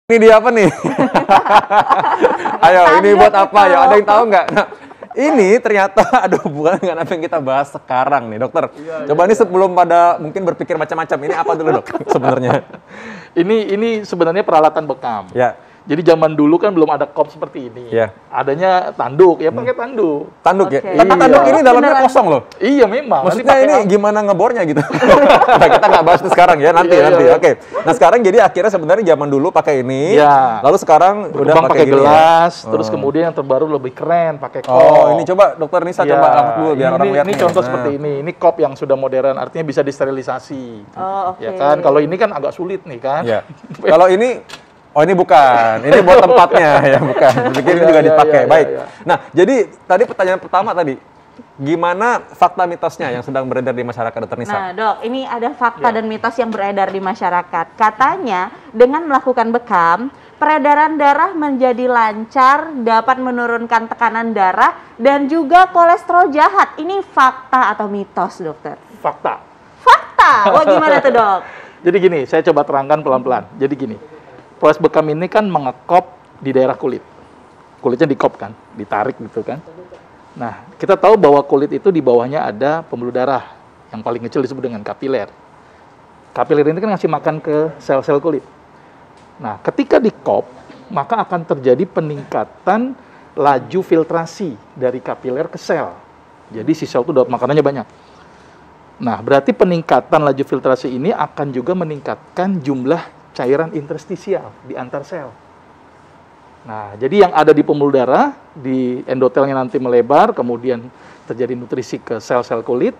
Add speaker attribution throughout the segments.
Speaker 1: Ini dia apa nih? Ayo, ini buat apa ya? Ada yang tahu nggak? Nah, ini ternyata ada hubungan dengan apa yang kita bahas sekarang nih, dokter. Coba ini sebelum pada mungkin berpikir macam-macam, ini apa dulu dok sebenarnya?
Speaker 2: Ini sebenarnya peralatan bekam.
Speaker 1: Ya.
Speaker 2: Jadi zaman dulu kan belum ada kop seperti ini.
Speaker 1: Ya.
Speaker 2: Adanya tanduk, ya pakai tanduk.
Speaker 1: Tanduk ya?
Speaker 3: Oke.
Speaker 1: Tapi tanduk ini dalamnya kosong loh.
Speaker 2: Iya memang.
Speaker 1: Maksudnya ini gimana ngebornya gitu? Nah, kita nggak bahas itu sekarang ya, nanti. Oke. Nah sekarang jadi akhirnya sebenarnya zaman dulu pakai ini,
Speaker 2: ya.
Speaker 1: Lalu sekarang udah pakai
Speaker 2: gelas,
Speaker 1: ya?
Speaker 2: terus kemudian yang terbaru lebih keren, pakai kop.
Speaker 1: Oh ini coba dokter Nisa coba angkat dulu biar orang lihat.
Speaker 2: Ini contoh seperti ini kop yang sudah modern, artinya bisa disterilisasi.
Speaker 3: Oh, oke.
Speaker 2: Ya kan, kalau ini kan agak sulit nih kan.
Speaker 1: Ya. Kalau ini oh ini bukan, ini buat tempatnya ya bukan. Bikin ini juga dipakai. Baik. Nah jadi tadi pertanyaan pertama tadi, gimana fakta mitosnya yang sedang beredar di masyarakat dokter Nisa?
Speaker 3: Nah dok, ini ada fakta dan mitos yang beredar di masyarakat. Katanya dengan melakukan bekam, peredaran darah menjadi lancar, dapat menurunkan tekanan darah dan juga kolesterol jahat. Ini fakta atau mitos dokter?
Speaker 2: Fakta.
Speaker 3: Fakta. Wah gimana tuh dok?
Speaker 2: Jadi gini, saya coba terangkan pelan-pelan. Jadi gini. Proses bekam ini kan mengekop di daerah kulit. Kulitnya dikop kan, ditarik gitu kan. Nah, kita tahu bahwa kulit itu di bawahnya ada pembuluh darah yang paling kecil disebut dengan kapiler. Kapiler ini kan ngasih makan ke sel-sel kulit. Nah, ketika dikop, maka akan terjadi peningkatan laju filtrasi dari kapiler ke sel. Jadi si sel itu dapat makanannya banyak. Nah, berarti peningkatan laju filtrasi ini akan juga meningkatkan jumlah cairan interstisial di antar sel. Nah, jadi yang ada di pembuluh darah, di endotelnya nanti melebar, kemudian terjadi nutrisi ke sel-sel kulit.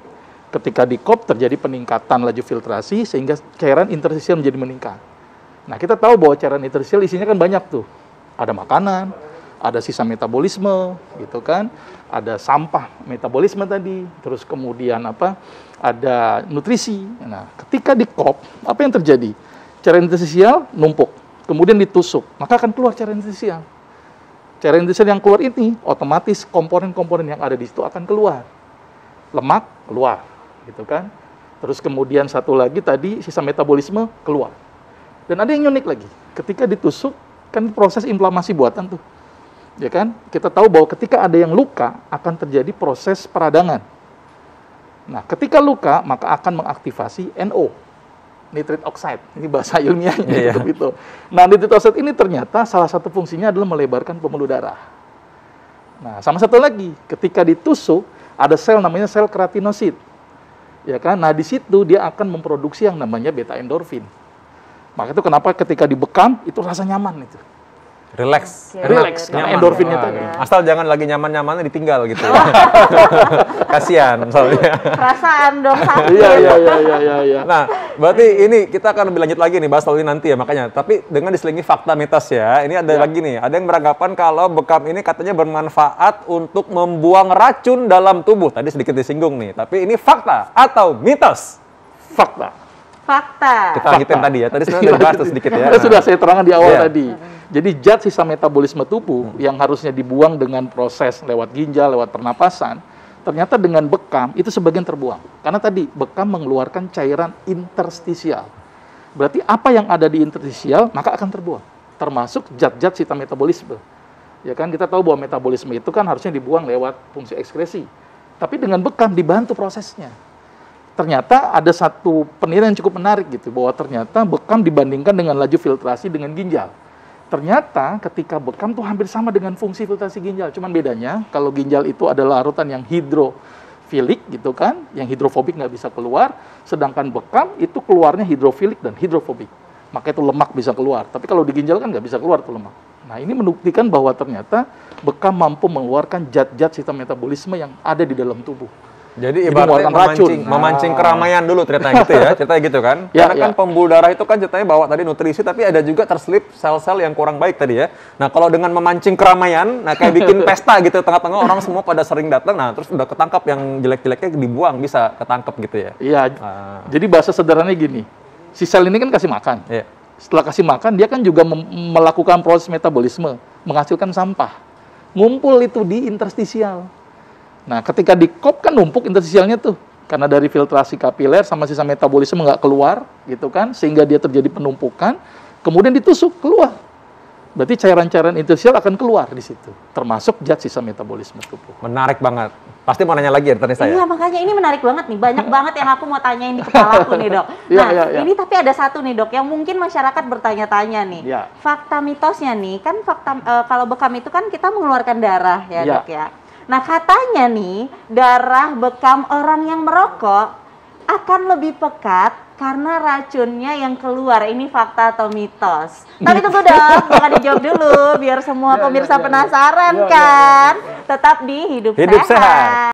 Speaker 2: Ketika dikop terjadi peningkatan laju filtrasi sehingga cairan interstisial menjadi meningkat. Nah, kita tahu bahwa cairan interstisial isinya kan banyak tuh. Ada makanan, ada sisa metabolisme, gitu kan. Ada sampah metabolisme tadi, terus kemudian ada nutrisi. Nah, ketika dikop, apa yang terjadi? Cairan interstisial numpuk, kemudian ditusuk, maka akan keluar cairan interstisial. Cairan interstisial yang keluar ini, otomatis komponen-komponen yang ada di situ akan keluar. Lemak keluar, gitu kan. Terus kemudian satu lagi tadi, sisa metabolisme keluar. Dan ada yang unik lagi, ketika ditusuk, kan proses inflamasi buatan tuh. Ya kan, kita tahu bahwa ketika ada yang luka, akan terjadi proses peradangan. Nah, ketika luka, maka akan mengaktifasi NO. Nitrate oxide, ini bahasa ilmiahnya gitu. Nah, nitrate oxide ini ternyata salah satu fungsinya adalah melebarkan pembuluh darah. Nah, sama satu lagi, ketika ditusuk ada sel namanya sel keratinosit, ya kan? Nah, di situ dia akan memproduksi yang namanya beta endorfin. Maka itu kenapa ketika dibekam itu rasa nyaman itu.
Speaker 1: Relax,
Speaker 2: relax karena endorfinnya tadi.
Speaker 1: Asal jangan lagi nyaman-nyamannya ditinggal gitu. Kasihan soalnya.
Speaker 3: Perasaan dong sakit.
Speaker 2: Iya.
Speaker 1: Nah, berarti ini kita akan lebih lanjut lagi nih bahas soal ini nanti ya makanya. Tapi dengan diselingi fakta mitos ya. Ini ada lagi nih. Ada yang beranggapan kalau bekam ini katanya bermanfaat untuk membuang racun dalam tubuh. Tadi sedikit disinggung nih. Tapi ini fakta atau mitos?
Speaker 2: Fakta.
Speaker 1: Kita lanjutin tadi ya. Tadi sebenarnya udah bahas sedikit ya.
Speaker 2: Sudah saya terangkan di awal tadi. Jadi zat sisa metabolisme tubuh yang harusnya dibuang dengan proses lewat ginjal, lewat pernapasan, ternyata dengan bekam itu sebagian terbuang. Karena tadi bekam mengeluarkan cairan interstisial. Berarti apa yang ada di interstisial maka akan terbuang. Termasuk zat-zat sisa metabolisme. Ya kan, kita tahu bahwa metabolisme itu kan harusnya dibuang lewat fungsi ekskresi. Tapi dengan bekam dibantu prosesnya. Ternyata ada satu penilaian yang cukup menarik gitu, bahwa ternyata bekam dibandingkan dengan laju filtrasi dengan ginjal. Ternyata ketika bekam tuh hampir sama dengan fungsi filtrasi ginjal. Cuman bedanya kalau ginjal itu adalah larutan yang hidrofilik gitu kan, yang hidrofobik nggak bisa keluar, sedangkan bekam itu keluarnya hidrofilik dan hidrofobik. Maka itu lemak bisa keluar. Tapi kalau di ginjal kan nggak bisa keluar tuh lemak. Nah ini membuktikan bahwa ternyata bekam mampu mengeluarkan zat-zat sisa metabolisme yang ada di dalam tubuh.
Speaker 1: Jadi ibaratnya memancing keramaian dulu ceritanya gitu ya, ceritanya gitu kan. Karena kan pembuluh darah itu kan ceritanya bawa tadi nutrisi, tapi ada juga terselip sel-sel yang kurang baik tadi ya. Nah kalau dengan memancing keramaian, nah kayak bikin pesta gitu, tengah-tengah orang semua pada sering datang, nah terus udah ketangkap yang jelek-jeleknya dibuang, bisa ketangkap gitu ya.
Speaker 2: Iya, jadi bahasa sederhananya gini, si sel ini kan kasih makan. Setelah kasih makan, dia kan juga melakukan proses metabolisme, menghasilkan sampah. Ngumpul itu di interstisial. Nah, ketika dikop kan numpuk interstisialnya tuh. Karena dari filtrasi kapiler sama sisa metabolisme nggak keluar, gitu kan. Sehingga dia terjadi penumpukan. Kemudian ditusuk, keluar. Berarti cairan-cairan interstisial akan keluar di situ, termasuk zat sisa metabolisme tubuh.
Speaker 1: Menarik banget. Pasti mau nanya lagi ya tadi saya.
Speaker 3: Iya, makanya ini menarik banget nih. Banyak banget yang aku mau tanyain di kepala aku nih, Dok. Nah, ini tapi ada satu nih, Dok, yang mungkin masyarakat bertanya-tanya nih. Fakta mitosnya nih, kan kalau bekam itu kan kita mengeluarkan darah ya, Dok ya. Nah, katanya nih, darah bekam orang yang merokok akan lebih pekat karena racunnya yang keluar. Ini fakta atau mitos? Tapi tunggu dong, jangan dijawab dulu biar semua pemirsa penasaran kan. Tetap di Hidup Sehat.